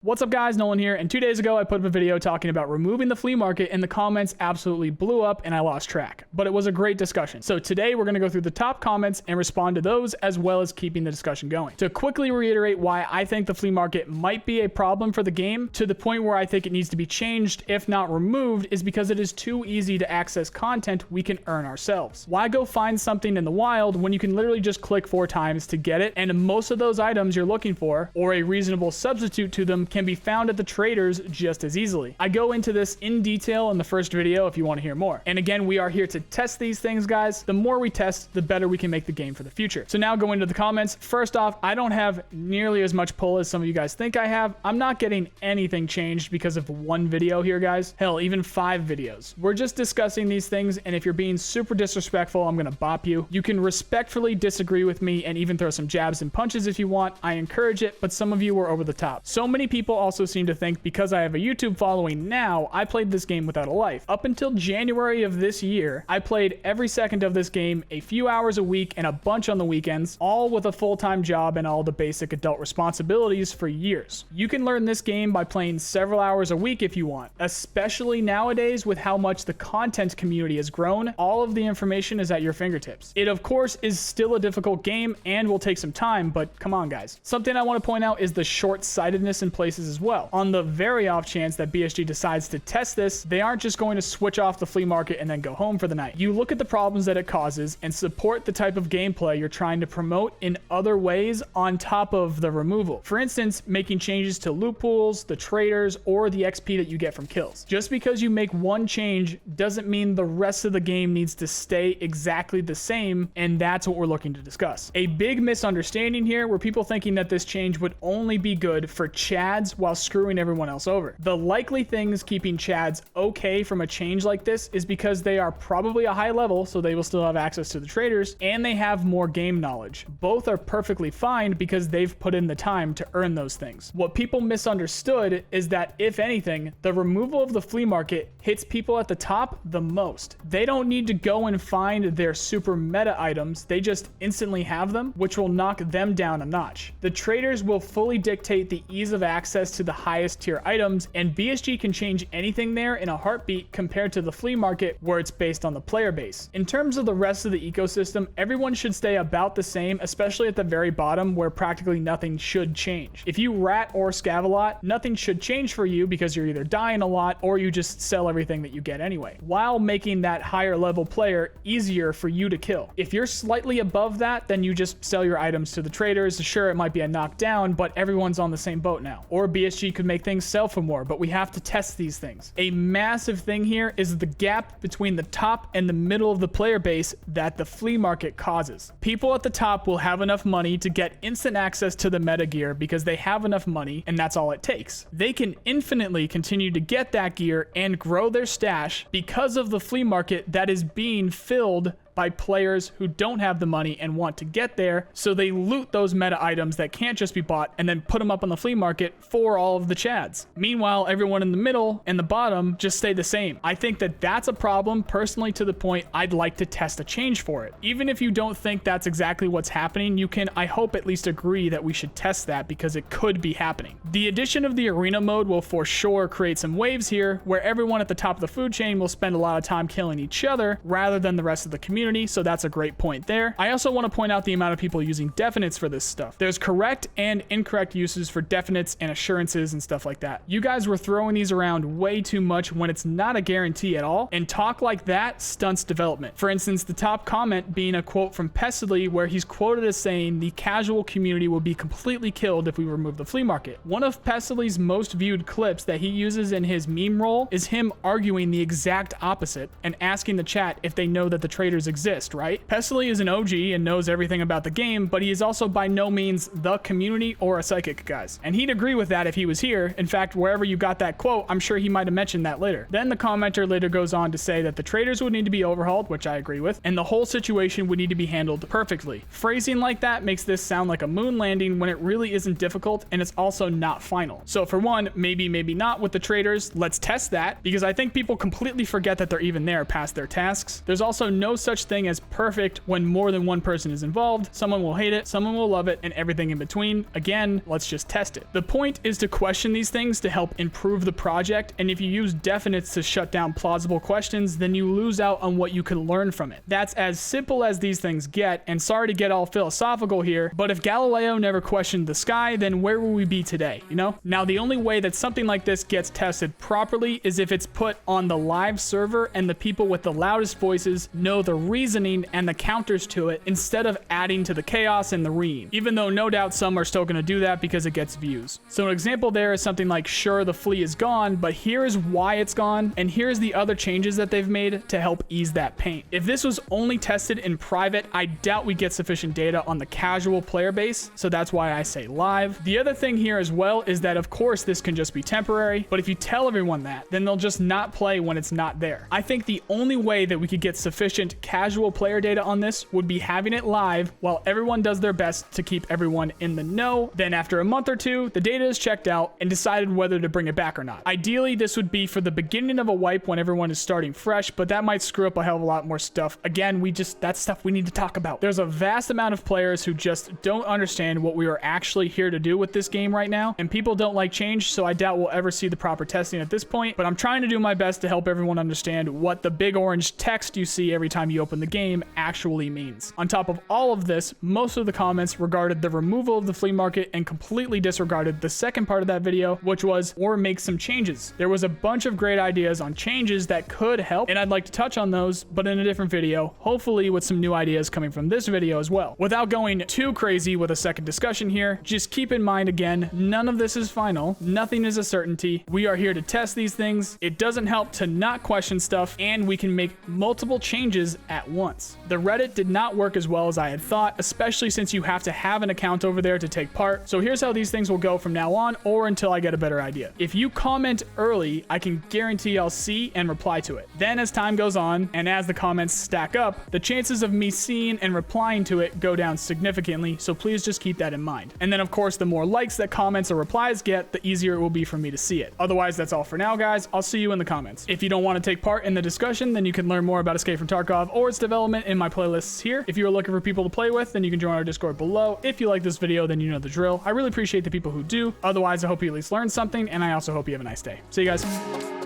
What's up guys, Nolan here, and 2 days ago I put up a video talking about removing the flea market and the comments absolutely blew up and I lost track. But it was a great discussion. So today we're going to go through the top comments and respond to those as well as keeping the discussion going. To quickly reiterate why I think the flea market might be a problem for the game to the point where I think it needs to be changed if not removed is because it is too easy to access content we can earn ourselves. Why go find something in the wild when you can literally just click 4 times to get it, and most of those items you're looking for or a reasonable substitute to them can be found at the traders just as easily. I go into this in detail in the first video if you want to hear more. And again, we are here to test these things, guys. The more we test, the better we can make the game for the future. So now go into the comments. First off, I don't have nearly as much pull as some of you guys think I have. I'm not getting anything changed because of one video here, guys. Hell, even 5 videos. We're just discussing these things, and if you're being super disrespectful, I'm gonna bop you. You can respectfully disagree with me and even throw some jabs and punches if you want. I encourage it, but some of you were over the top. So many people also seem to think because I have a YouTube following now, I played this game without a life. Up until January of this year, I played every second of this game, a few hours a week and a bunch on the weekends, all with a full-time job and all the basic adult responsibilities for years. You can learn this game by playing several hours a week if you want, especially nowadays with how much the content community has grown. All of the information is at your fingertips. It of course is still a difficult game and will take some time, but come on guys. Something I want to point out is the short-sightedness in places as well. On the very off chance that BSG decides to test this, they aren't just going to switch off the flea market and then go home for the night. You look at the problems that it causes and support the type of gameplay you're trying to promote in other ways on top of the removal. For instance, making changes to loot pools, the traders, or the XP that you get from kills. Just because you make one change doesn't mean the rest of the game needs to stay exactly the same, and that's what we're looking to discuss. A big misunderstanding here were people thinking that this change would only be good for Chads while screwing everyone else over. The likely things keeping Chads okay from a change like this is because they are probably a high level, so they will still have access to the traders, and they have more game knowledge. Both are perfectly fine because they've put in the time to earn those things. What people misunderstood is that, if anything, the removal of the flea market hits people at the top the most. They don't need to go and find their super meta items, they just instantly have them, which will knock them down a notch. The traders will fully dictate the ease of access to the highest tier items, and BSG can change anything there in a heartbeat compared to the flea market where it's based on the player base. In terms of the rest of the ecosystem, everyone should stay about the same, especially at the very bottom where practically nothing should change. If you rat or scav a lot, nothing should change for you because you're either dying a lot or you just sell everything that you get anyway, while making that higher level player easier for you to kill. If you're slightly above that, then you just sell your items to the traders. Sure, it might be a knockdown, but everyone's on the same boat now. Or BSG could make things sell for more, but we have to test these things. A massive thing here is the gap between the top and the middle of the player base that the flea market causes. People at the top will have enough money to get instant access to the meta gear because they have enough money and that's all it takes. They can infinitely continue to get that gear and grow their stash because of the flea market that is being filled by players who don't have the money and want to get there, so they loot those meta items that can't just be bought and then put them up on the flea market for all of the Chads. Meanwhile, everyone in the middle and the bottom just stay the same. I think that that's a problem personally, to the point I'd like to test a change for it. Even if you don't think that's exactly what's happening, you can, I hope, at least agree that we should test that because it could be happening. The addition of the arena mode will for sure create some waves here where everyone at the top of the food chain will spend a lot of time killing each other rather than the rest of the community. So that's a great point there. I also want to point out the amount of people using definites for this stuff. There's correct and incorrect uses for definites and assurances and stuff like that. You guys were throwing these around way too much when it's not a guarantee at all, and talk like that stunts development. For instance, the top comment being a quote from Flea where he's quoted as saying the casual community will be completely killed if we remove the flea market. One of Flea's most viewed clips that he uses in his meme role is him arguing the exact opposite and asking the chat if they know that the traders exist, right? Flea is an OG and knows everything about the game, but he is also by no means the community or a psychic, guys. And he'd agree with that if he was here. In fact, wherever you got that quote, I'm sure he might have mentioned that later. Then the commenter later goes on to say that the traders would need to be overhauled, which I agree with, and the whole situation would need to be handled perfectly. Phrasing like that makes this sound like a moon landing when it really isn't difficult, and it's also not final. So for one, maybe not with the traders. Let's test that, because I think people completely forget that they're even there past their tasks. There's also no such such thing as perfect when more than one person is involved. Someone will hate it, someone will love it, and everything in between. Again, let's just test it. The point is to question these things to help improve the project, and if you use definites to shut down plausible questions, then you lose out on what you can learn from it. That's as simple as these things get, and sorry to get all philosophical here, but if Galileo never questioned the sky, then where will we be today, you know? Now, the only way that something like this gets tested properly is if it's put on the live server and the people with the loudest voices know the reasoning and the counters to it instead of adding to the chaos and the ream, even though no doubt some are still going to do that because it gets views. So an example there is something like, sure, the flea is gone, but here is why it's gone, and here's the other changes that they've made to help ease that pain. If this was only tested in private, I doubt we get sufficient data on the casual player base, so that's why I say live. The other thing here as well is that of course this can just be temporary, but if you tell everyone that, then they'll just not play when it's not there. I think the only way that we could get sufficient casual player data on this would be having it live while everyone does their best to keep everyone in the know. Then after a month or two, the data is checked out and decided whether to bring it back or not. Ideally, this would be for the beginning of a wipe when everyone is starting fresh, but that might screw up a hell of a lot more stuff. Again, that's stuff we need to talk about. There's a vast amount of players who just don't understand what we are actually here to do with this game right now, and people don't like change, so I doubt we'll ever see the proper testing at this point, but I'm trying to do my best to help everyone understand what the big orange text you see every time you open the game actually means. On top of all of this, most of the comments regarded the removal of the flea market and completely disregarded the second part of that video, which was, or make some changes. There was a bunch of great ideas on changes that could help, and I'd like to touch on those, but in a different video, hopefully with some new ideas coming from this video as well. Without going too crazy with a second discussion here, just keep in mind again, none of this is final, nothing is a certainty. We are here to test these things. It doesn't help to not question stuff, and we can make multiple changes at once. The Reddit did not work as well as I had thought, especially since you have to have an account over there to take part. So here's how these things will go from now on, or until I get a better idea. If you comment early, I can guarantee I'll see and reply to it. Then as time goes on, and as the comments stack up, the chances of me seeing and replying to it go down significantly, so please just keep that in mind. And then of course, the more likes that comments or replies get, the easier it will be for me to see it. Otherwise, that's all for now, guys. I'll see you in the comments. If you don't want to take part in the discussion, then you can learn more about Escape from Tarkov or its development in my playlists here. If you're looking for people to play with, then you can join our Discord below. If you like this video, then you know the drill. I really appreciate the people who do. Otherwise, I hope you at least learned something, and I also hope you have a nice day. See you guys.